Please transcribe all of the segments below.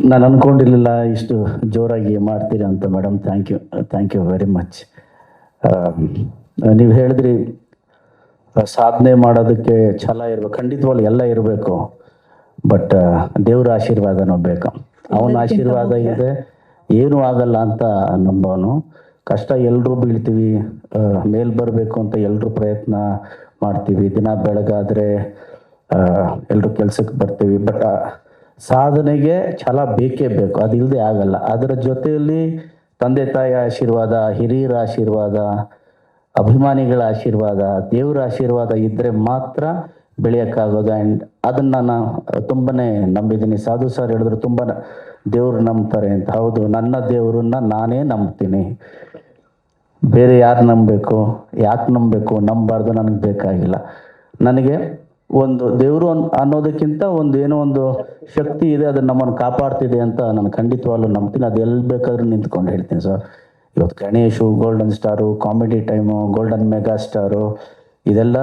ನಾನು ಅಂದ್ಕೊಂಡಿರಲಿಲ್ಲ ಇಷ್ಟು ಜೋರಾಗಿ ಮಾಡ್ತೀರಾ ಅಂತ madam. Thank you very much. ನೀವು ಹೇಳಿದ್ರಿ ಸಾಧನೆ ಮಾಡೋದಕ್ಕೆ ಛಲ ಇರಬೇಕು, ಖಂಡಿತವಾಗ್ಲೂ ಎಲ್ಲ ಇರಬೇಕು, ಬಟ್ ದೇವ್ರ ಆಶೀರ್ವಾದನೂ ಬೇಕು. ಅವನ ಆಶೀರ್ವಾದ ಇದೆ, ಏನೂ ಆಗಲ್ಲ ಅಂತ ನಂಬೋನು. ಕಷ್ಟ ಎಲ್ಲರೂ ಬೀಳ್ತೀವಿ, ಮೇಲ್ ಬರಬೇಕು ಅಂತ ಎಲ್ಲರೂ ಪ್ರಯತ್ನ ಮಾಡ್ತೀವಿ. ದಿನ ಬೆಳಗಾದರೆ ಎಲ್ಲರೂ ಕೆಲ್ಸಕ್ಕೆ ಬರ್ತೀವಿ, ಬಟ್ ಸಾಧನೆಗೆ ಛಲ ಬೇಕೇ ಬೇಕು, ಅದಿಲ್ಲದೆ ಆಗಲ್ಲ. ಅದರ ಜೊತೆಯಲ್ಲಿ ತಂದೆ ತಾಯಿ ಆಶೀರ್ವಾದ, ಹಿರಿಯರ ಆಶೀರ್ವಾದ, ಅಭಿಮಾನಿಗಳ ಆಶೀರ್ವಾದ, ದೇವರ ಆಶೀರ್ವಾದ ಇದ್ದರೆ ಮಾತ್ರ ಬೆಳೆಯೋಕ್ಕಾಗೋದು. ಆ್ಯಂಡ್ ಅದನ್ನು ನಾನು ತುಂಬನೇ ನಂಬಿದ್ದೀನಿ. ಸಾಧು ಸರ್ ಹೇಳಿದ್ರು ತುಂಬ ದೇವ್ರು ನಂಬ್ತಾರೆ ಅಂತ. ಹೌದು, ನನ್ನ ದೇವರನ್ನ ನಾನೇ ನಂಬ್ತೀನಿ. ಬೇರೆ ಯಾರು ನಂಬಬೇಕು, ಯಾಕೆ ನಂಬಬೇಕು, ನಂಬಾರ್ದು, ನನಗೆ ಬೇಕಾಗಿಲ್ಲ. ನನಗೆ ಒಂದು ದೇವರು ಅನ್ನೋದಕ್ಕಿಂತ ಏನೋ ಒಂದು ಶಕ್ತಿ ಇದೆ, ಅದನ್ನು ನಮ್ಮನ್ನು ಕಾಪಾಡ್ತಿದೆ ಅಂತ ನಾನು ಖಂಡಿತವಾಗ್ಲೂ ನಂಬ್ತೀನಿ. ಅದು ಎಲ್ಲಿ ಬೇಕಾದ್ರೂ ನಿಂತ್ಕೊಂಡು ಹೇಳ್ತೀನಿ ಸರ್. ಇವತ್ತು Ganesh, golden star, comedy time, golden mega star, ಇದೆಲ್ಲ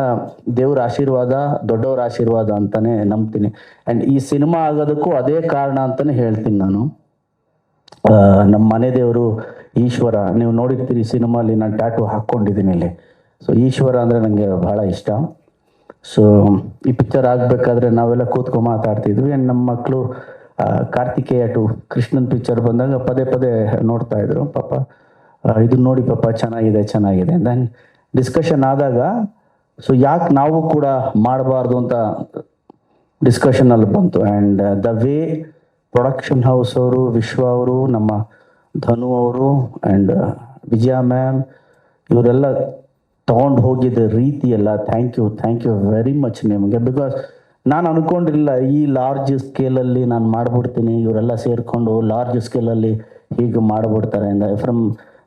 ದೇವ್ರ ಆಶೀರ್ವಾದ, ದೊಡ್ಡವ್ರ ಆಶೀರ್ವಾದ ಅಂತಲೇ ನಂಬ್ತೀನಿ. ಆ್ಯಂಡ್ ಈ ಸಿನಿಮಾ ಆಗೋದಕ್ಕೂ ಅದೇ ಕಾರಣ ಅಂತಲೇ ಹೇಳ್ತೀನಿ ನಾನು. ನಮ್ಮ ಮನೆ ದೇವರು ಈಶ್ವರ, ನೀವು ನೋಡಿರ್ತೀರಿ ಸಿನಿಮಾಲಿ, ನಾನು ಟ್ಯಾಟೂ ಹಾಕ್ಕೊಂಡಿದ್ದೀನಿ ಇಲ್ಲಿ. ಸೊ ಈಶ್ವರ ಅಂದರೆ ನನಗೆ ಬಹಳ ಇಷ್ಟ. ಸೊ ಈ ಪಿಕ್ಚರ್ ಆಗಬೇಕಾದ್ರೆ ನಾವೆಲ್ಲ ಕೂತ್ಕೊಂಡು ಮಾತಾಡ್ತಿದ್ವಿ. ಆ್ಯಂಡ್ ನಮ್ಮ ಮಕ್ಕಳು ಕಾರ್ತಿಕೇಯ ಟು ಕೃಷ್ಣನ್ ಪಿಕ್ಚರ್ ಬಂದಾಗ ಪದೇ ಪದೇ ನೋಡ್ತಾ ಇದ್ರು. ಪಾಪ ಇದನ್ನ ನೋಡಿ ಪಾಪ ಚೆನ್ನಾಗಿದೆ. ದೆನ್ ಡಿಸ್ಕಷನ್ ಆದಾಗ ಸೊ ಯಾಕೆ ನಾವು ಕೂಡ ಮಾಡಬಾರ್ದು ಅಂತ ಡಿಸ್ಕಷನಲ್ಲಿ ಬಂತು. And the way production house ಅವರು, ವಿಶ್ವ ಅವರು, ನಮ್ಮ ಧನು ಅವರು ಆ್ಯಂಡ್ ವಿಜಯ ಮ್ಯಾಮ್, ಇವರೆಲ್ಲ ತೊಗೊಂಡು ಹೋಗಿದ್ದ ರೀತಿ ಎಲ್ಲ, ಥ್ಯಾಂಕ್ ಯು ವೆರಿ ಮಚ್ ನಿಮಗೆ. ಬಿಕಾಸ್ ನಾನು ಅಂದ್ಕೊಂಡಿರಲಿಲ್ಲ ಈ ಲಾರ್ಜ್ ಸ್ಕೇಲಲ್ಲಿ ನಾನು ಮಾಡಿಬಿಡ್ತೀನಿ, ಇವರೆಲ್ಲ ಸೇರಿಕೊಂಡು ಲಾರ್ಜ್ ಸ್ಕೇಲಲ್ಲಿ ಹೀಗೆ ಮಾಡಿಬಿಡ್ತಾರೆ ಅಂತ.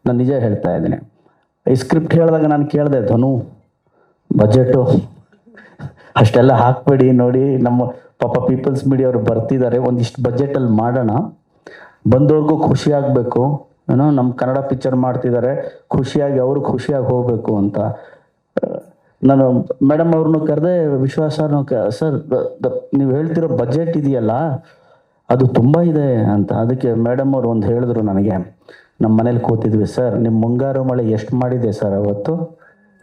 ನಾನು ನಿಜ ಹೇಳ್ತಾ ಇದ್ದೀನಿ. ಈ ಸ್ಕ್ರಿಪ್ಟ್ ಹೇಳಿದಾಗ ನಾನು ಕೇಳಿದೆ, ಧನು ಬಜೆಟು ಅಷ್ಟೆಲ್ಲ ಹಾಕ್ಬೇಡಿ, ನೋಡಿ ನಮ್ಮ ಪಾಪ ಪೀಪಲ್ಸ್ ಮೀಡಿಯಾ ಅವರು ಬರ್ತಿದ್ದಾರೆ, ಒಂದಿಷ್ಟು ಬಜೆಟಲ್ಲಿ ಮಾಡೋಣ, ಬಂದವ್ರಿಗೂ ಖುಷಿ ಆಗಬೇಕು, ಏನೋ ನಮ್ಮ ಕನ್ನಡ ಪಿಕ್ಚರ್ ಮಾಡ್ತಿದ್ದಾರೆ, ಖುಷಿಯಾಗಿ ಅವರು ಖುಷಿಯಾಗಿ ಹೋಗಬೇಕು ಅಂತ. ನಾನು ಮೇಡಮ್ ಅವ್ರನ್ನೂ ಕರೆದೆ, ವಿಶ್ವಾಸನೂ ಸರ್ ನೀವು ಹೇಳ್ತಿರೋ ಬಜೆಟ್ ಇದೆಯಲ್ಲ ಅದು ತುಂಬ ಇದೆ ಅಂತ. ಅದಕ್ಕೆ ಮೇಡಮ್ ಅವ್ರು ಒಂದು ಹೇಳಿದ್ರು ನನಗೆ, ನಮ್ಮ ಮನೇಲಿ ಕೂತಿದ್ವಿ, ಸರ್ ನಿಮ್ಮ ಮುಂಗಾರು ಮಳೆ ಎಷ್ಟು ಮಾಡಿದೆ ಸರ್ ಅವತ್ತು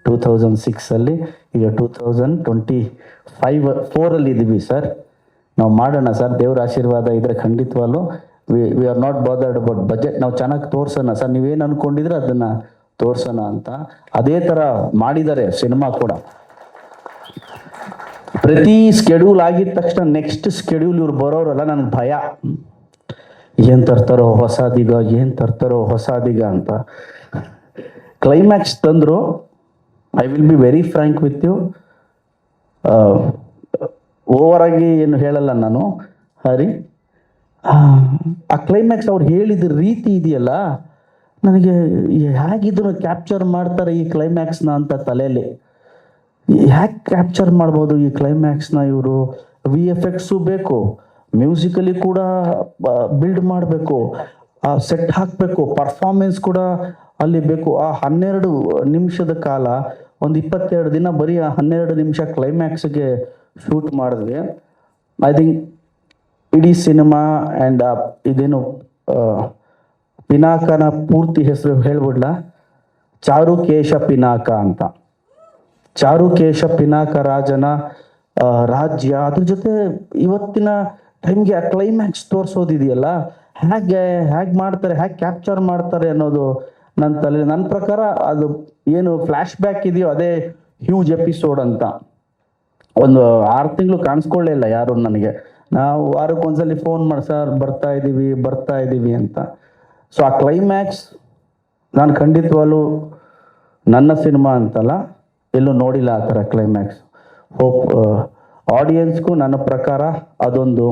2006 ಈಗ 2024 ಇದ್ದೀವಿ ಸರ್, ನಾವು ಮಾಡೋಣ ಸರ್, ದೇವ್ರ ಆಶೀರ್ವಾದ ಇದ್ರೆ ಖಂಡಿತವಾಗ್ಲೂ we are not bothered about budget, ನಾವು ಚೆನ್ನಾಗಿ ತೋರ್ಸೋಣ ಸರ್, ನೀವೇನು ಅಂದ್ಕೊಂಡಿದ್ರೆ ಅದನ್ನು ತೋರ್ಸೋಣ ಅಂತ. ಅದೇ ಥರ ಮಾಡಿದ್ದಾರೆ ಸಿನಿಮಾ ಕೂಡ. ಪ್ರತಿ ಸ್ಕೆಡ್ಯೂಲ್ ಆಗಿದ ತಕ್ಷಣ ನೆಕ್ಸ್ಟ್ ಸ್ಕೆಡ್ಯೂಲ್ ಇವ್ರು ಬರೋರಲ್ಲ, ನನಗೆ ಭಯ, ಏನು ತರ್ತಾರೋ ಹೊಸದೀಗ ಅಂತ. ಕ್ಲೈಮ್ಯಾಕ್ಸ್ ತಂದರು. I will be very frank with you, ಓವರಾಗಿ ಏನು ಹೇಳಲ್ಲ ನಾನು ಹರಿ. ಆ ಕ್ಲೈಮ್ಯಾಕ್ಸ್ ಅವ್ರು ಹೇಳಿದ ರೀತಿ ಇದೆಯಲ್ಲ, ನನಗೆ ಹೇಗಿದ್ರು ಕ್ಯಾಪ್ಚರ್ ಮಾಡ್ತಾರೆ ಈ ಕ್ಲೈಮ್ಯಾಕ್ಸ್ನ ಅಂತ ತಲೆಯಲ್ಲಿ. ಹೇಗೆ ಕ್ಯಾಪ್ಚರ್ ಮಾಡ್ಬೋದು ಈ ಕ್ಲೈಮ್ಯಾಕ್ಸ್ನ ಇವರು? VFX ಬೇಕು, ಮ್ಯೂಸಿಕಲಿ ಕೂಡ ಬಿಲ್ಡ್ ಮಾಡಬೇಕು, ಆ ಸೆಟ್ ಹಾಕಬೇಕು, ಪರ್ಫಾರ್ಮೆನ್ಸ್ ಕೂಡ ಅಲ್ಲಿ ಬೇಕು. ಆ 12 ನಿಮಿಷದ ಕಾಲ, ಒಂದು 22 ದಿನ ಬರೀ ಆ 12 ನಿಮಿಷ ಕ್ಲೈಮ್ಯಾಕ್ಸ್ಗೆ ಶೂಟ್ ಮಾಡಿದ್ವಿ. ಐ ಥಿಂಕ್ ಇಡೀ ಸಿನಿಮಾ ಆ್ಯಂಡ್ ಇದೇನು ಪಿನಾಕನ ಪೂರ್ತಿ ಹೆಸರು ಹೇಳ್ಬಿಡ್ಲಾ, ಚಾರುಕೇಶ ಪಿನಾಕ ಅಂತ. ಚಾರುಕೇಶ ಪಿನಾಕ ರಾಜನ ರಾಜ್ಯ, ಅದ್ರ ಜೊತೆ ಇವತ್ತಿನ ಟೈಮ್ಗೆ ಆ ಕ್ಲೈಮ್ಯಾಕ್ಸ್ ತೋರಿಸೋದಿದೆಯಲ್ಲ, ಹೇಗೆ ಮಾಡ್ತಾರೆ, ಹೇಗೆ ಕ್ಯಾಪ್ಚರ್ ಮಾಡ್ತಾರೆ ಅನ್ನೋದು ನನ್ನ ತಲೆ. ನನ್ನ ಪ್ರಕಾರ ಅದು ಏನು ಫ್ಲ್ಯಾಶ್ ಬ್ಯಾಕ್ ಇದೆಯೋ ಅದೇ ಹ್ಯೂಜ್ ಎಪಿಸೋಡ್ ಅಂತ. ಒಂದು 6 ತಿಂಗಳು ಕಾಣಿಸ್ಕೊಳ್ಳೇ ಇಲ್ಲ ಯಾರು ನನಗೆ. ನಾವು ವಾರಕ್ಕೊಂದ್ಸಲಿ ಫೋನ್ ಮಾಡಿ, ಸರ್ ಬರ್ತಾ ಇದ್ದೀವಿ ಅಂತ. ಸೊ ಆ ಕ್ಲೈಮ್ಯಾಕ್ಸ್ ನಾನು ಖಂಡಿತವಾಗ್ಲೂ ನನ್ನ ಸಿನಿಮಾ ಅಂತಲ್ಲ, ಎಲ್ಲೂ ನೋಡಿಲ್ಲ ಆ ಥರ ಕ್ಲೈಮ್ಯಾಕ್ಸ್. ಹೋಪ್ ಆಡಿಯನ್ಸ್ಗೂ ನನ್ನ ಪ್ರಕಾರ ಅದೊಂದು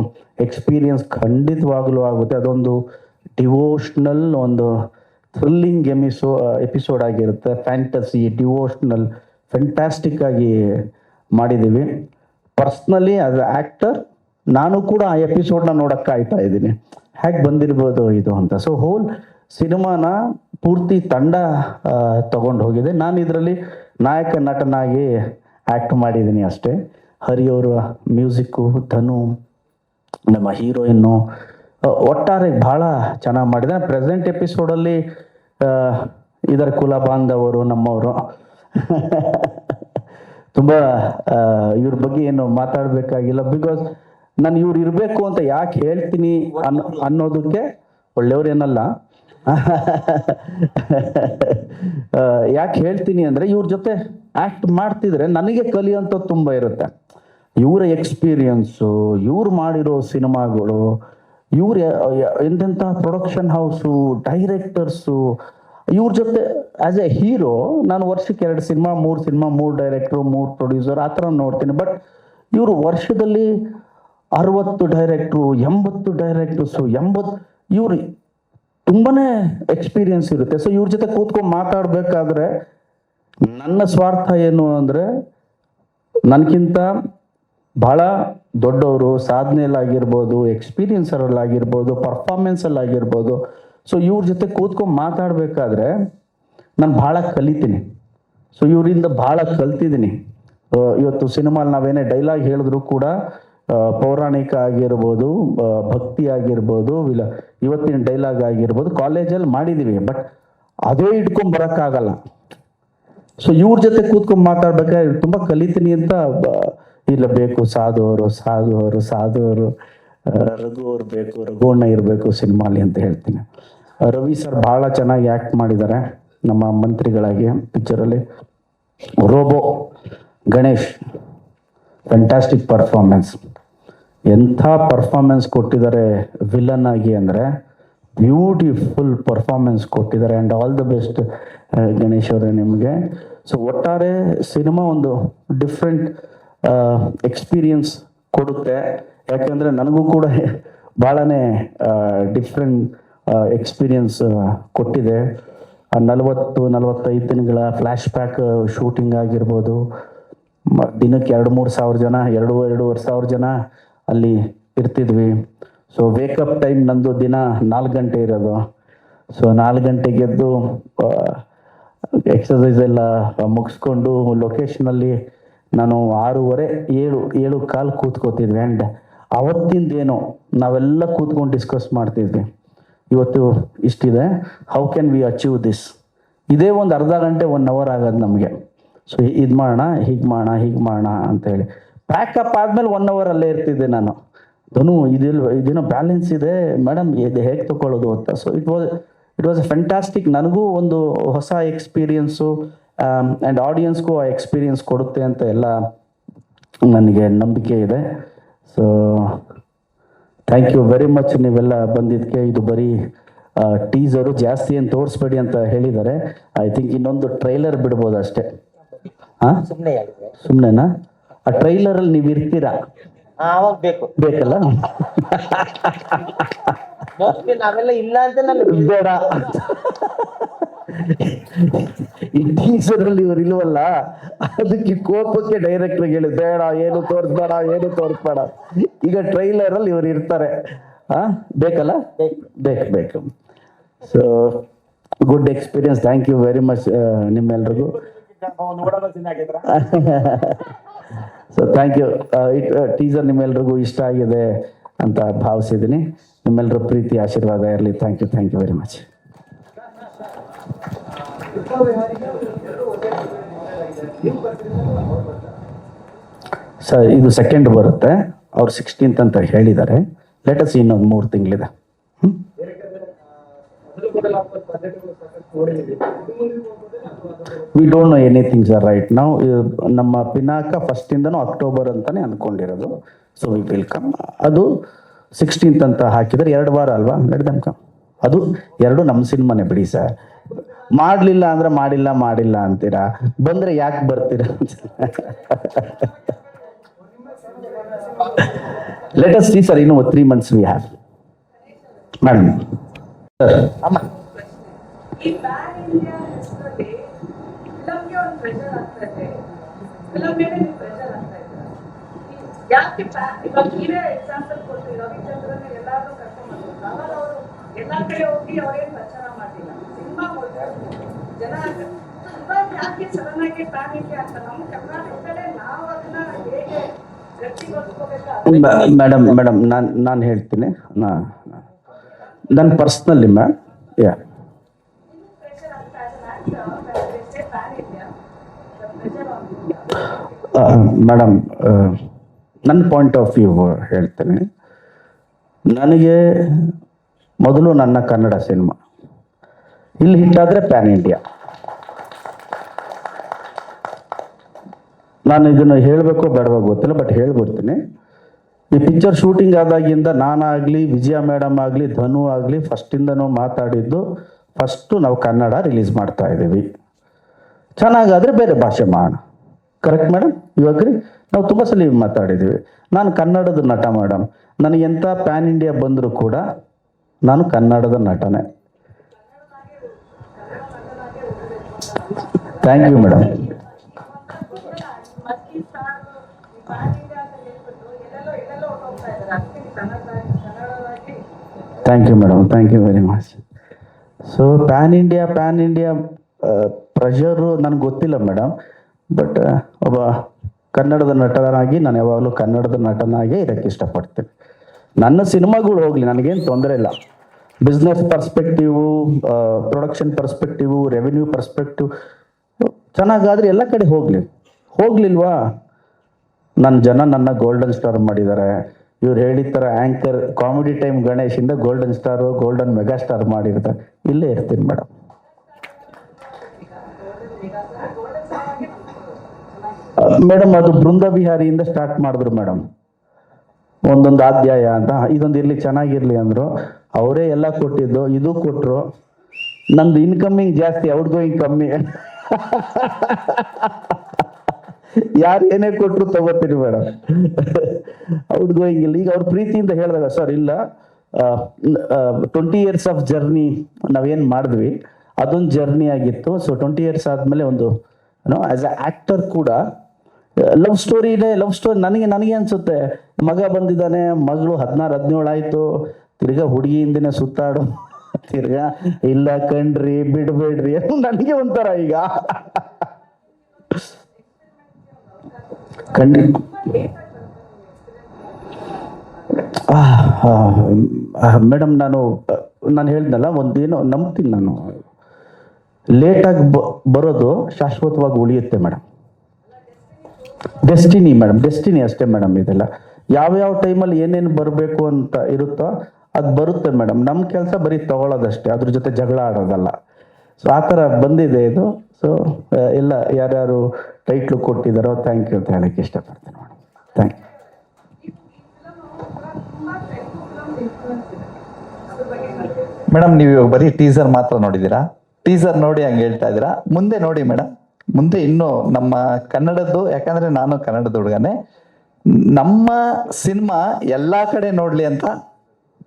ಎಕ್ಸ್ಪೀರಿಯನ್ಸ್ ಖಂಡಿತವಾಗ್ಲೂ ಆಗುತ್ತೆ. ಅದೊಂದು ಡಿವೋಷ್ನಲ್, ಒಂದು ಥ್ರಿಲ್ಲಿಂಗ್ ಎಪಿಸೋಡ್ ಆಗಿರುತ್ತೆ. ಫ್ಯಾಂಟಸಿ, ಡಿವೋಷ್ನಲ್, ಫ್ಯಾಂಟಾಸ್ಟಿಕ್ ಆಗಿ ಮಾಡಿದ್ದೀವಿ. ಪರ್ಸ್ನಲಿ ಆಸ್ ಅ ಆ್ಯಕ್ಟರ್ ನಾನು ಕೂಡ ಆ ಎಪಿಸೋಡ್ನ ನೋಡೋಕ್ಕೆ ಕಾಯ್ತಾ ಇದ್ದೀನಿ, ಹೇಗೆ ಬಂದಿರ್ಬೋದು ಇದು ಅಂತ. ಸೊ ಹೋಲ್ ಸಿನಿಮಾನ ಪೂರ್ತಿ ತಂಡ ತಗೊಂಡು ಹೋಗಿದೆ. ನಾನು ಇದರಲ್ಲಿ ನಾಯಕ ನಟನಾಗಿ ಆ್ಯಕ್ಟ್ ಮಾಡಿದ್ದೀನಿ ಅಷ್ಟೇ. ಹರಿಯವರ ಮ್ಯೂಸಿಕ್ಕು, ಧನು, ನಮ್ಮ ಹೀರೋಯಿನ್ನು, ಒಟ್ಟಾರೆ ಬಹಳ ಚೆನ್ನಾಗಿ ಮಾಡಿದೆ. ಪ್ರೆಸೆಂಟ್ ಎಪಿಸೋಡಲ್ಲಿ ಇದರ ಕುಲ ಬಾಂಧವರು ನಮ್ಮವರು ತುಂಬ ಇವ್ರ ಬಗ್ಗೆ ಏನು ಮಾತಾಡಬೇಕಾಗಿಲ್ಲ. ಬಿಕಾಸ್ ನಾನು ಇವ್ರು ಇರಬೇಕು ಅಂತ ಯಾಕೆ ಹೇಳ್ತೀನಿ ಅನ್ನೋದಕ್ಕೆ ಒಳ್ಳೆಯವ್ರೇನಲ್ಲ ಯಾಕೆ ಹೇಳ್ತೀನಿ ಅಂದರೆ ಇವ್ರ ಜೊತೆ ಆ್ಯಕ್ಟ್ ಮಾಡ್ತಿದ್ರೆ ನನಗೆ ಕಲಿಯೋಂಥದ್ದು ತುಂಬ ಇರುತ್ತೆ. ಇವರ ಎಕ್ಸ್ಪೀರಿಯನ್ಸು, ಇವ್ರು ಮಾಡಿರೋ ಸಿನಿಮಾಗಳು, ಇವ್ರ ಎಂತೆಂಥ ಪ್ರೊಡಕ್ಷನ್ ಹೌಸು, ಡೈರೆಕ್ಟರ್ಸು, ಇವ್ರ ಜೊತೆ ಆ್ಯಸ್ ಎ ಹೀರೋ ನಾನು ವರ್ಷಕ್ಕೆ 2 ಸಿನಿಮಾ 3 ಸಿನಿಮಾ 3 ಡೈರೆಕ್ಟ್ರು 3 ಪ್ರೊಡ್ಯೂಸರ್ ಆ ಥರ ನೋಡ್ತೀನಿ. ಬಟ್ ಇವರು ವರ್ಷದಲ್ಲಿ 60 ಡೈರೆಕ್ಟ್ರು 80 ಡೈರೆಕ್ಟರ್ಸು ಇವ್ರು ತುಂಬಾನೇ ಎಕ್ಸ್ಪೀರಿಯನ್ಸ್ ಇರುತ್ತೆ. ಸೊ ಇವ್ರ ಜೊತೆ ಕೂತ್ಕೊಂಡು ಮಾತಾಡ್ಬೇಕಾದ್ರೆ ನನ್ನ ಸ್ವಾರ್ಥ ಏನು ಅಂದರೆ ನನಗಿಂತ ಬಹಳ ದೊಡ್ಡವರು ಸಾಧನೆಯಲ್ಲಾಗಿರ್ಬೋದು, ಎಕ್ಸ್ಪೀರಿಯನ್ಸರಲ್ಲಾಗಿರ್ಬೋದು, ಪರ್ಫಾರ್ಮೆನ್ಸಲ್ಲಾಗಿರ್ಬೋದು. ಸೊ ಇವ್ರ ಜೊತೆ ಕೂತ್ಕೊಂಡು ಮಾತಾಡಬೇಕಾದ್ರೆ ನಾನು ಭಾಳ ಕಲಿತೀನಿ. ಸೊ ಇವರಿಂದ ಭಾಳ ಕಲ್ತಿದ್ದೀನಿ. ಇವತ್ತು ಸಿನಿಮಾಲ್ಲಿ ನಾವೇನೇ ಡೈಲಾಗ್ ಹೇಳಿದ್ರು ಕೂಡ ಪೌರಾಣಿಕ ಆಗಿರ್ಬೋದು, ಭಕ್ತಿ ಆಗಿರ್ಬೋದು, ಇವತ್ತಿನ ಡೈಲಾಗ್ ಆಗಿರ್ಬೋದು, ಕಾಲೇಜಲ್ಲಿ ಮಾಡಿದ್ದೀವಿ. ಬಟ್ ಅದೇ ಇಟ್ಕೊಂಡ್ ಬರೋಕ್ಕಾಗಲ್ಲ. ಸೊ ಇವ್ರ ಜೊತೆ ಕೂತ್ಕೊಂಡು ಮಾತಾಡ್ಬೇಕಾದ್ರೆ ತುಂಬ ಕಲಿತೀನಿ ಅಂತ ಇಲ್ಲ ಬೇಕು ಸಾಧುವರು ರಘು ಅವ್ರು ಬೇಕು, ರಘುವಣ್ಣ ಇರಬೇಕು ಸಿನಿಮಾಲಿ ಅಂತ ಹೇಳ್ತೀನಿ. ರವಿ ಸರ್ ಭಾಳ ಚೆನ್ನಾಗಿ ಆ್ಯಕ್ಟ್ ಮಾಡಿದ್ದಾರೆ ನಮ್ಮ ಮಂತ್ರಿಗಳಾಗಿ ಪಿಕ್ಚರಲ್ಲಿ. ರೋಬೋ ಗಣೇಶ್ ಫ್ಯಾಂಟಾಸ್ಟಿಕ್ ಪರ್ಫಾರ್ಮೆನ್ಸ್, ಎಂಥ ಪರ್ಫಾರ್ಮೆನ್ಸ್ ಕೊಟ್ಟಿದ್ದಾರೆ ವಿಲನ್ ಆಗಿ ಅಂದರೆ ಬ್ಯೂಟಿಫುಲ್ ಪರ್ಫಾರ್ಮೆನ್ಸ್ ಕೊಟ್ಟಿದ್ದಾರೆ. And all the best Ganesh ಅವರೇ ನಿಮಗೆ. ಸೊ ಒಟ್ಟಾರೆ ಸಿನಿಮಾ ಒಂದು ಡಿಫ್ರೆಂಟ್ ಎಕ್ಸ್ಪೀರಿಯನ್ಸ್ ಕೊಡುತ್ತೆ. ಯಾಕೆಂದರೆ ನನಗೂ ಕೂಡ ಭಾಳನೇ ಡಿಫ್ರೆಂಟ್ ಎಕ್ಸ್ಪೀರಿಯನ್ಸ್ ಕೊಟ್ಟಿದೆ. 40-45 ದಿನಗಳ ಫ್ಲ್ಯಾಶ್ ಬ್ಯಾಕ್ ಶೂಟಿಂಗ್ ಆಗಿರ್ಬೋದು, ದಿನಕ್ಕೆ 2-3 ಸಾವಿರ ಜನ 2-2.5 ಸಾವಿರ ಜನ ಅಲ್ಲಿ ಇರ್ತಿದ್ವಿ. ಸೊ ವೇಕಪ್ ಟೈಮ್ ನಂದು ದಿನ 4 ಗಂಟೆ ಇರೋದು. ಸೊ 4 ಗಂಟೆಗೆ ಎದ್ದು ಎಕ್ಸಸೈಸ್ ಎಲ್ಲ ಮುಗಿಸ್ಕೊಂಡು ಲೊಕೇಶನಲ್ಲಿ ನಾನು 6:30-7 ಕೂತ್ಕೋತಿದ್ವಿ. ಆ್ಯಂಡ್ ಅವತ್ತಿಂದೇನೋ ನಾವೆಲ್ಲ ಕೂತ್ಕೊಂಡು ಡಿಸ್ಕಸ್ ಮಾಡ್ತಿದ್ವಿ, ಇವತ್ತು ಇಷ್ಟಿದೆ, how can we achieve this. ಇದೇ ಒಂದು ಅರ್ಧ ಗಂಟೆ 1 ಅವರ್ ಆಗೋದು ನಮಗೆ. ಸೊ ಇದು ಮಾಡೋಣ, ಹೀಗೆ ಮಾಡೋಣ ಅಂತೇಳಿ ಪ್ಯಾಕಪ್ ಆದಮೇಲೆ 1 ಅವರ್ ಅಲ್ಲೇ ಇರ್ತಿದ್ದೆ ನಾನು. ಇದೇನೋ ಬ್ಯಾಲೆನ್ಸ್ ಇದೆ ಮೇಡಮ್, ಇದು ಹೇಗೆ ತಗೊಳ್ಳೋದು ಅಂತ. So it was A fantastic. ನನಗೂ ಒಂದು ಹೊಸ ಎಕ್ಸ್ಪೀರಿಯನ್ಸು ಆ್ಯಂಡ್ ಆಡಿಯನ್ಸ್ಗೂ ಆ ಎಕ್ಸ್ಪೀರಿಯನ್ಸ್ ಕೊಡುತ್ತೆ ಅಂತ ಎಲ್ಲ ನನಗೆ ನಂಬಿಕೆ ಇದೆ. So thank you very much ನೀವೆಲ್ಲ ಬಂದಿದ್ದಕ್ಕೆ. ಇದು ಬರೀ ಟೀಸರು, ಜಾಸ್ತಿ ಏನು ತೋರಿಸ್ಬೇಡಿ ಅಂತ ಹೇಳಿದ್ದಾರೆ. ಐ ಥಿಂಕ್ ಇನ್ನೊಂದು ಟ್ರೈಲರ್ ಬಿಡ್ಬೋದು ಅಷ್ಟೇ. ಹಾಂ ಸುಮ್ಮನೆನಾ? ಆ ಟ್ರೈಲರಲ್ಲಿ ನೀವು ಇರ್ತೀರಾ? ಬೇಕಲ್ಲ? ನಾವೆಲ್ಲ ಇಲ್ಲ ಅಂತ ಬೇಡ, ಈ ಟೀಸರಲ್ಲಿ ಇವ್ರು ಇಲ್ವಲ್ಲ, ಅದಕ್ಕೆ ಕೋಪಕ್ಕೆ ಡೈರೆಕ್ಟರ್ ಹೇಳಿ ಬೇಡ, ಏನು ತೋರಿಸ್ಬೇಡ. ಈಗ ಟ್ರೈಲರ್ ಅಲ್ಲಿ ಇವ್ರು ಇರ್ತಾರೆ. ಬೇಕಲ್ಲ? ಬೇಕು. So good experience. Thank you very much ನಿಮ್ಮೆಲ್ರಿಗೂ. So thank you. ಟೀಸರ್ ನಿಮ್ಮೆಲ್ರಿಗೂ ಇಷ್ಟ ಆಗಿದೆ ಅಂತ ಭಾವಿಸಿದ್ದೀನಿ. ನಿಮ್ಮೆಲ್ಲರ ಪ್ರೀತಿ ಆಶೀರ್ವಾದ ಇರಲಿ. Thank you very much. Sir ಇದು ಸೆಕೆಂಡ್ ಬರುತ್ತೆ. ಅವ್ರು 16th ಅಂತ ಹೇಳಿದ್ದಾರೆ. ಲೆಟಸ್ ಇನ್ನೊಂದು 3 ತಿಂಗಳಿದೆ. We don't know anything sir right ನಾವು. ನಮ್ಮ ಪಿನಾಕ ಫಸ್ಟಿಂದನೂ ಅಕ್ಟೋಬರ್ ಅಂತಾನೆ ಅನ್ಕೊಂಡಿರೋದು. So we will come. ಅದು 16th ಅಂತ ಹಾಕಿದರೆ 2 ವಾರ ಅಲ್ವಾ? ಅದು 2 ನಮ್ಮ ಸಿನಿಮಾನೇ ಬಿಡಿ ಸರ್. ಮಾಡಲಿಲ್ಲ ಅಂದ್ರೆ ಮಾಡಿಲ್ಲ ಅಂತೀರಾ, ಬಂದ್ರೆ ಯಾಕೆ ಬರ್ತೀರಾ? ಲೆಟ್ ಅಸ್ ಸಿ ಸರ್, ಇನ್ನು 3 months we have. Madam sir ಯಾಕೆ ಇವಾಗ ನೀವೇ ಎಕ್ಸಾಂಪಲ್ ಕೊಡ್ತೀವಿ. ರವಿಚಂದ್ರನ್ ಎಲ್ಲಾರು ಕರ್ಕೊಂಡ್ಬಂದ್ರು, ಅವರು ಎಲ್ಲಾ ಕಡೆ ಹೋಗಿ ಅವ್ರೇನು ಪ್ರಚಾರ ಮಾಡಿಲ್ಲ. ಸಿನಿಮಾ ಜನ ಇವಾಗ ಯಾಕೆ ಸಡನ್ ಆಗಿ ಪ್ಯಾನ್ ಇಂಡಿಯಾ ಅಂತ ನಮ್ಮ ಕರ್ನಾಟಕದಲ್ಲೇ ನಾವು ಅದನ್ನ ಹೇಗೆ ಗಟ್ಟಿಗೊಳಿಸ್ಕೋಬೇಕು? ಮೇಡಮ್ ನಾನು ಹೇಳ್ತೀನಿ. ನನ್ನ personally ma'am yeah pressure as an actor, when they say pan India, the pressure on you. Madam ನನ್ನ ಪಾಯಿಂಟ್ ಆಫ್ ವ್ಯೂ ಹೇಳ್ತೇನೆ. ನನಗೆ ಮೊದಲು ನನ್ನ ಕನ್ನಡ ಸಿನಿಮಾ ಇಲ್ಲಿ ಹಿಟ್ಟಾದರೆ ಪ್ಯಾನ್ ಇಂಡಿಯಾ. ನಾನು ಇದನ್ನು ಹೇಳಬೇಕೋ ಬೇಡವೋ ಗೊತ್ತಿಲ್ಲ, ಬಟ್ ಹೇಳ್ಬಿಡ್ತೀನಿ. ಈ ಪಿಕ್ಚರ್ ಶೂಟಿಂಗ್ ಆದಾಗಿಂದ ನಾನಾಗಲಿ, ವಿಜಯ ಮೇಡಮ್ ಆಗಲಿ, ಧನು ಆಗಲಿ ಫಸ್ಟಿಂದನೂ ಮಾತಾಡಿದ್ದು ಫಸ್ಟು ನಾವು ಕನ್ನಡ ರಿಲೀಸ್ ಮಾಡ್ತಾ ಇದ್ದೀವಿ, ಚೆನ್ನಾಗಾದರೆ ಬೇರೆ ಭಾಷೆ ಮಾಡೋಣ. Correct madam? ಇವಾಗ್ರಿ ನಾವು ತುಂಬ ಸಲ ಮಾತಾಡಿದ್ದೀವಿ. ನಾನು ಕನ್ನಡದ ನಟ ಮೇಡಮ್, ನನಗೆಂಥ ಪ್ಯಾನ್ ಇಂಡಿಯಾ ಬಂದರೂ ಕೂಡ ನಾನು ಕನ್ನಡದ ನಟನೆ. Thank you madam. ಮಸ್ಕಿ ಸ್ಟಾರ್ ಪ್ಯಾನ್ ಇಂಡಿಯಾ ಅಂತ ಹೇಳ್ಬಿಟ್ಟು ಎಲ್ಲೆಲ್ಲೋ ಹೋಗ್ತಾ ಇದ್ದಾರೆ. ಅದಕ್ಕೆ ಕನ್ನಡವಾಗಿ thank you madam, thank you very much. So pan India pressure ನನಗೆ ಗೊತ್ತಿಲ್ಲ ಮೇಡಮ್, ಬಟ್ ಒಬ್ಬ ಕನ್ನಡದ ನಟನಾಗಿ ನಾನು ಯಾವಾಗಲೂ ಕನ್ನಡದ ನಟನಾಗೇ ಇದಕ್ಕೆ ಇಷ್ಟಪಡ್ತೀನಿ. ನನ್ನ ಸಿನಿಮಾಗಳು ಹೋಗಲಿ, ನನಗೇನು ತೊಂದರೆ ಇಲ್ಲ. ಬಿಸ್ನೆಸ್ ಪರ್ಸ್ಪೆಕ್ಟಿವು, ಪ್ರೊಡಕ್ಷನ್ ಪರ್ಸ್ಪೆಕ್ಟಿವು, ರೆವಿನ್ಯೂ ಪರ್ಸ್ಪೆಕ್ಟಿವ್ ಚೆನ್ನಾಗಾದರೆ ಎಲ್ಲ ಕಡೆ ಹೋಗ್ಲಿಲ್ವಾ? ನನ್ನ ಜನ ನನ್ನ ಗೋಲ್ಡನ್ ಸ್ಟಾರ್ ಮಾಡಿದ್ದಾರೆ. ಇವ್ರು ಹೇಳಿದ ಥರ ಆ್ಯಂಕರ್ ಕಾಮಿಡಿ ಟೈಮ್ ಗಣೇಶಿಂದ golden star, golden mega star ಮಾಡಿರ್ತಾರೆ. ಇಲ್ಲೇ ಇರ್ತೀನಿ ಮೇಡಮ್. ಮೇಡಮ್ ಅದು ಬೃಂದ ವಿಹಾರಿಯಿಂದ ಸ್ಟಾರ್ಟ್ ಮಾಡಿದ್ರು ಮೇಡಮ್, ಒಂದೊಂದು ಅಧ್ಯಾಯ ಅಂತ. ಇದೊಂದು ಇರಲಿ, ಚೆನ್ನಾಗಿರ್ಲಿ ಅಂದರು. ಅವರೇ ಎಲ್ಲ ಕೊಟ್ಟಿದ್ದು, ಇದು ಕೊಟ್ಟರು. ನಂದು ಇನ್ಕಮಿಂಗ್ ಜಾಸ್ತಿ, ಔಟ್ ಗೋಯಿಂಗ್ ಕಮ್ಮಿ. ಯಾರು ಏನೇ ಕೊಟ್ಟರು ತಗೋತೀನಿ ಮೇಡಮ್. ಔಟ್ ಗೋಯಿಂಗ್ ಇಲ್ಲ. ಈಗ ಅವ್ರ ಪ್ರೀತಿಯಿಂದ ಹೇಳಿದಾಗ ಸರ್ ಇಲ್ಲ, 20 years ಆಫ್ ಜರ್ನಿ ನಾವೇನು ಮಾಡಿದ್ವಿ ಅದೊಂದು ಜರ್ನಿ ಆಗಿತ್ತು. ಸೊ 20 years ಆದಮೇಲೆ ಒಂದು ಆಸ್ ಅ ಆ್ಯಕ್ಟರ್ ಕೂಡ ಲವ್ ಸ್ಟೋರಿ ನನಗೆ ಅನ್ಸುತ್ತೆ. ಮಗ ಬಂದಿದ್ದಾನೆ, ಮಗಳು 16-17 ಆಯಿತು, ತಿರ್ಗಾ ಹುಡುಗಿ ಹಿಂದಿನ ಸುತ್ತಾಡು, ತಿರ್ಗಾ ಇಲ್ಲ ಕಣ್ರಿ ಬಿಡಬೇಡ್ರಿ, ನನಗೆ ಒಂಥರ ಈಗ ಮೇಡಮ್ ನಾನು ಹೇಳ್ದಲ್ಲ, ಒಂದೇನೋ ನಂಬ್ತೀನಿ ನಾನು, ಲೇಟಾಗಿ ಬರೋದು ಶಾಶ್ವತವಾಗಿ ಉಳಿಯುತ್ತೆ ಮೇಡಮ್. ಡೆಸ್ಟಿನಿ ಮೇಡಮ್, ಡೆಸ್ಟಿನಿ ಅಷ್ಟೇ ಮೇಡಮ್. ಇದೆಲ್ಲ ಯಾವ್ಯಾವ ಟೈಮಲ್ಲಿ ಏನೇನು ಬರಬೇಕು ಅಂತ ಇರುತ್ತೋ ಅದು ಬರುತ್ತೆ ಮೇಡಮ್. ನಮ್ಮ ಕೆಲಸ ಬರೀ ತಗೊಳ್ಳೋದಷ್ಟೇ, ಅದ್ರ ಜೊತೆ ಜಗಳ ಆಡೋದಲ್ಲ. ಸೊ ಆ ಥರ ಬಂದಿದೆ ಇದು. ಸೊ ಎಲ್ಲ ಯಾರ್ಯಾರು ಟೈಟ್ಲು ಕೊಟ್ಟಿದ್ದಾರೋ ಥ್ಯಾಂಕ್ ಯು ಅಂತ ಹೇಳಕ್ಕೆ ಇಷ್ಟಪಡ್ತೀನಿ ಮೇಡಮ್. Thank you. ಮೇಡಮ್, ನೀವು ಇವಾಗ ಬರೀ ಟೀಸರ್ ಮಾತ್ರ ನೋಡಿದ್ದೀರಾ. ಟೀಸರ್ ನೋಡಿ ಹಂಗೆ ಹೇಳ್ತಾ ಇದ್ದೀರಾ. ಮುಂದೆ ನೋಡಿ ಮೇಡಮ್, ಮುಂದೆ ಇನ್ನೂ ನಮ್ಮ ಕನ್ನಡದ್ದು, ಯಾಕಂದ್ರೆ ನಾನು ಕನ್ನಡದ ಹುಡುಗನೇ, ನಮ್ಮ ಸಿನಿಮಾ ಎಲ್ಲಾ ಕಡೆ ನೋಡ್ಲಿ ಅಂತ.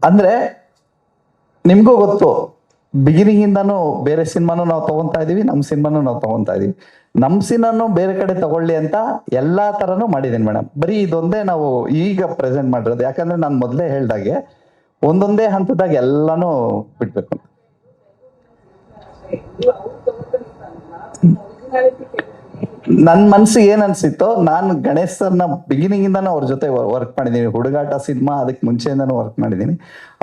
ಅಂದ್ರೆ ನಿಮ್ಗೂ ಗೊತ್ತು, ಬಿಗಿನಿಂಗ್ ಇಂದಾನು ಬೇರೆ ಸಿನಿಮಾನು ನಾವು ತಗೊಂತಾ ಇದೀವಿ, ನಮ್ಮ ಸಿನಿಮಾನು ನಾವು ತಗೊಂತಾ ಇದೀವಿ. ನಮ್ಮ ಸಿನಿಮಾನು ಬೇರೆ ಕಡೆ ತಗೊಳ್ಳಿ ಅಂತ ಎಲ್ಲಾ ತರನು ಮಾಡಿದೀನಿ ಮೇಡಮ್. ಬರೀ ಇದೊಂದೇ ನಾವು ಈಗ ಪ್ರೆಸೆಂಟ್ ಮಾಡಿರೋದು, ಯಾಕಂದ್ರೆ ನಾನು ಮೊದಲೇ ಹೇಳ್ದಾಗೆ ಒಂದೊಂದೇ ಹಂತದಾಗ ಎಲ್ಲಾನು ಬಿಡ್ಬೇಕು. ನನ್ನ ಮನ್ಸಿಗೆ ಏನ್ ಅನ್ಸಿತ್ತೋ, ನಾನು ಗಣೇಶ್ ಸರ್ನ ಬಿಗಿನಿಂಗ್ ಇಂದಾನು ಅವ್ರ ಜೊತೆ ವರ್ಕ್ ಮಾಡಿದೀನಿ. ಹುಡುಗಾಟ ಸಿನಿಮಾ ಅದಕ್ಕೆ ಮುಂಚೆಯಿಂದಾನು ವರ್ಕ್ ಮಾಡಿದೀನಿ.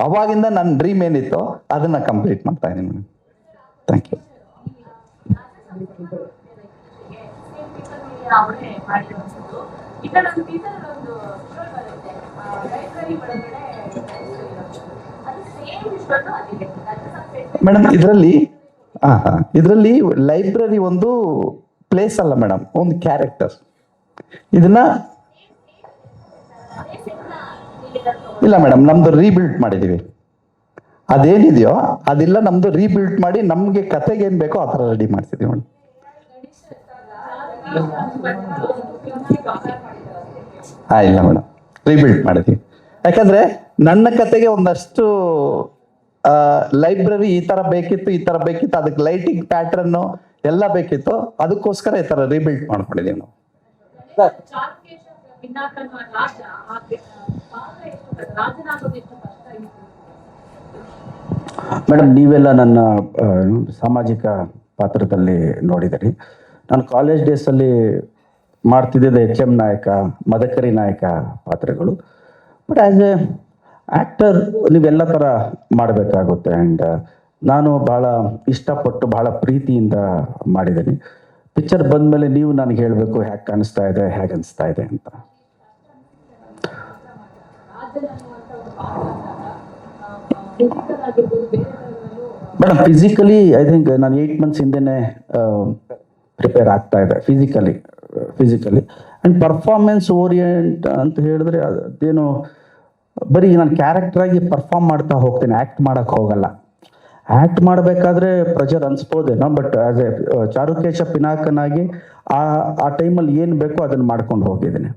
ಅವಾಗಿಂದ ನನ್ನ ಡ್ರೀಮ್ ಏನಿತ್ತೋ ಅದನ್ನ ಕಂಪ್ಲೀಟ್ ಮಾಡ್ತಾ ಇದೀನಿ ಮೇಡಮ್. Thank you. ಮೇಡಮ್ ಇದರಲ್ಲಿ ಲೈಬ್ರರಿ ಒಂದು ಪ್ಲೇಸ್ ಅಲ್ಲ ಮೇಡಮ್, ಒಂದು ಕ್ಯಾರೆಕ್ಟರ್. ಇದನ್ನ ಇಲ್ಲ ಮೇಡಮ್, ನಮ್ದು ರೀಬಿಲ್ಡ್ ಮಾಡಿದೀವಿ. ಅದೇನಿದೆಯೋ ಅದೆಲ್ಲ ನಮ್ದು ರೀಬಿಲ್ಡ್ ಮಾಡಿ ನಮ್ಗೆ ಕತೆಗೆ ಏನ್ ಬೇಕೋ ಆ ಥರ ರೆಡಿ ಮಾಡ್ತಿದೀವಿ ಮೇಡಮ್. ಇಲ್ಲ ಮೇಡಮ್, ರೀಬಿಲ್ಡ್ ಮಾಡಿದೀವಿ. ಯಾಕಂದ್ರೆ ನನ್ನ ಕತೆಗೆ ಒಂದಷ್ಟು ಲೈಬ್ರರಿ ಈ ತರ ಬೇಕಿತ್ತು, ಅದಕ್ಕೆ ಲೈಟಿಂಗ್ ಪ್ಯಾಟರ್ನ್ ಎಲ್ಲ ಬೇಕಿತ್ತು. ಅದಕ್ಕೋಸ್ಕರ ಈ ತರ ರೀಬಿಲ್ಡ್ ಮಾಡ್ಕೊಂಡಿದೀವಿ ನಾವು. ಮೇಡಮ್, ನೀವೆಲ್ಲ ನನ್ನ ಸಾಮಾಜಿಕ ಪಾತ್ರದಲ್ಲಿ ನೋಡಿದಿರಿ. ನಾನು ಕಾಲೇಜ್ ಡೇಸಲ್ಲಿ ಮಾಡ್ತಿದ್ದೆ HM ನಾಯಕ, ಮದಕರಿ ನಾಯಕ ಪಾತ್ರಗಳು. ಬಟ್ ಆ್ಯಕ್ಟರ್ ನೀವೆಲ್ಲ ಥರ ಮಾಡಬೇಕಾಗುತ್ತೆ. ಆ್ಯಂಡ್ ನಾನು ಭಾಳ ಇಷ್ಟಪಟ್ಟು ಭಾಳ ಪ್ರೀತಿಯಿಂದ ಮಾಡಿದ್ದೀನಿ. ಪಿಕ್ಚರ್ ಬಂದಮೇಲೆ ನೀವು ನನಗೆ ಹೇಳಬೇಕು ಹೇಗೆ ಕಾಣಿಸ್ತಾ ಇದೆ, ಹೇಗೆ ಅನಿಸ್ತಾ ಇದೆ ಅಂತ. ಮೇಡಮ್ ಫಿಸಿಕಲಿ ಐ ಥಿಂಕ್ ನಾನು 8 months ಹಿಂದೆನೇ ಪ್ರಿಪೇರ್ ಆಗ್ತಾ ಇದೆ ಫಿಸಿಕಲಿ. ಆ್ಯಂಡ್ ಪರ್ಫಾರ್ಮೆನ್ಸ್ ಓರಿಯೆಂಟ್ ಅಂತ ಹೇಳಿದ್ರೆ ಅದೇನು ಬರೀ ನಾನು ಕ್ಯಾರೆಕ್ಟರಾಗಿ ಪರ್ಫಾರ್ಮ್ ಮಾಡ್ತಾ ಹೋಗ್ತೇನೆ, ಆ್ಯಕ್ಟ್ ಮಾಡೋಕ್ಕೆ ಹೋಗಲ್ಲ. ಆ್ಯಕ್ಟ್ ಮಾಡಬೇಕಾದ್ರೆ ಪ್ರೆಷರ್ ಅನ್ಸ್ಬೋದೇನೋ, ಬಟ್ ಆಸ್ ಎ ಚಾರುಕೇಶ ಪಿನಾಕನಾಗಿ ಆ ಟೈಮಲ್ಲಿ ಏನು ಬೇಕೋ ಅದನ್ನು ಮಾಡ್ಕೊಂಡು ಹೋಗಿದ್ದೀನಿ.